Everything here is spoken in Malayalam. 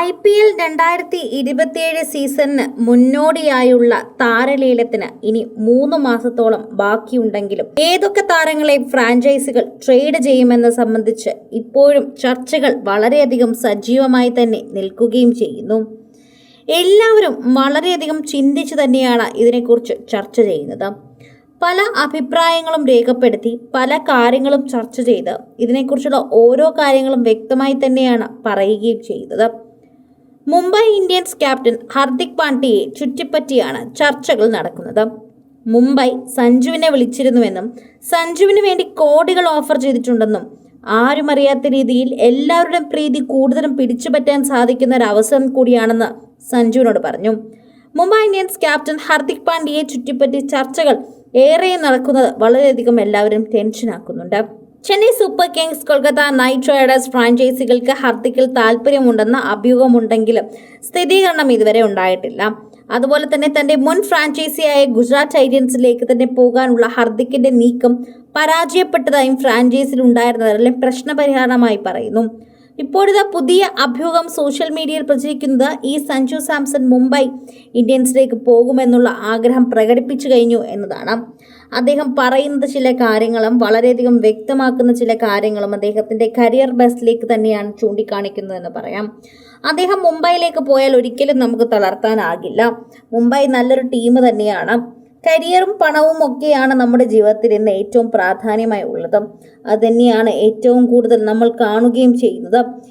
IPL 2027 സീസണിന് മുന്നോടിയായുള്ള താരലേലത്തിന് ഇനി 3 മാസത്തോളം ബാക്കിയുണ്ടെങ്കിലും ഏതൊക്കെ താരങ്ങളെ ഫ്രാഞ്ചൈസികൾ ട്രേഡ് ചെയ്യുമെന്ന് സംബന്ധിച്ച് ഇപ്പോഴും ചർച്ചകൾ വളരെയധികം സജീവമായി തന്നെ നിൽക്കുകയും ചെയ്യുന്നു. എല്ലാവരും വളരെയധികം ചിന്തിച്ചു തന്നെയാണ് ഇതിനെക്കുറിച്ച് ചർച്ച ചെയ്യുന്നത്. പല അഭിപ്രായങ്ങളും രേഖപ്പെടുത്തി പല കാര്യങ്ങളും ചർച്ച ചെയ്ത് ഇതിനെക്കുറിച്ചുള്ള ഓരോ കാര്യങ്ങളും വ്യക്തമായി തന്നെയാണ് പറയുകയും ചെയ്തത്. മുംബൈ ഇന്ത്യൻസ് ക്യാപ്റ്റൻ ഹർദിക് പാണ്ഡ്യയെ ചുറ്റിപ്പറ്റിയാണ് ചർച്ചകൾ നടക്കുന്നത്. മുംബൈ സഞ്ജുവിനെ വിളിച്ചിരുന്നുവെന്നും സഞ്ജുവിന് വേണ്ടി കോടികൾ ഓഫർ ചെയ്തിട്ടുണ്ടെന്നും ആരും അറിയാത്ത രീതിയിൽ എല്ലാവരുടെയും പ്രീതി കൂടുതലും പിടിച്ചുപറ്റാൻ സാധിക്കുന്ന ഒരു അവസരം കൂടിയാണെന്ന് സഞ്ജുവിനോട് പറഞ്ഞു. മുംബൈ ഇന്ത്യൻസ് ക്യാപ്റ്റൻ ഹർദിക് പാണ്ഡ്യയെ ചുറ്റിപ്പറ്റി ചർച്ചകൾ ഏറെ നടക്കുന്നത് വളരെയധികം എല്ലാവരും ടെൻഷനാക്കുന്നുണ്ട്. Chennai Super Kings, Kolkata Knight Riders ഫ്രാഞ്ചൈസികൾക്ക് ഹർദിക്കിൽ താല്പര്യമുണ്ടെന്ന അഭ്യൂഹമുണ്ടെങ്കിലും സ്ഥിരീകരണം ഇതുവരെ ഉണ്ടായിട്ടില്ല. അതുപോലെ തന്നെ തന്റെ മുൻ ഫ്രാഞ്ചൈസിയായ ഗുജറാത്ത് ടൈറ്റൻസിലേക്ക് തന്നെ പോകാനുള്ള ഹർദിക്കിന്റെ നീക്കം പരാജയപ്പെട്ടതായും ഫ്രാഞ്ചൈസിൽ ഉണ്ടായിരുന്നവരെല്ലാം പ്രശ്നപരിഹാരമായി പറയുന്നു. ഇപ്പോഴത്തെ പുതിയ അഭ്യൂഹം സോഷ്യൽ മീഡിയയിൽ പ്രചരിക്കുന്നത് ഈ സഞ്ജു സാംസൺ മുംബൈ ഇന്ത്യൻസിലേക്ക് പോകുമെന്നുള്ള ആഗ്രഹം പ്രകടിപ്പിച്ചു കഴിഞ്ഞു എന്നതാണ്. അദ്ദേഹം പറയുന്നത് ചില കാര്യങ്ങളും വളരെയധികം വ്യക്തമാക്കുന്ന ചില കാര്യങ്ങളും അദ്ദേഹത്തിൻ്റെ കരിയർ ബെസ്റ്റിലേക്ക് തന്നെയാണ് ചൂണ്ടിക്കാണിക്കുന്നതെന്ന് പറയാം. അദ്ദേഹം മുംബൈയിലേക്ക് പോയാൽ ഒരിക്കലും നമുക്ക് തളർത്താനാകില്ല. മുംബൈ നല്ലൊരു ടീം തന്നെയാണ്. കരിയറും പണവും ഒക്കെയാണ് നമ്മുടെ ജീവിതത്തിൽ ഇന്ന് ഏറ്റവും പ്രാധാന്യമായി ഉള്ളത്. അതുതന്നെയാണ് ഏറ്റവും കൂടുതൽ നമ്മൾ കാണുകയും ചെയ്യുന്നത്.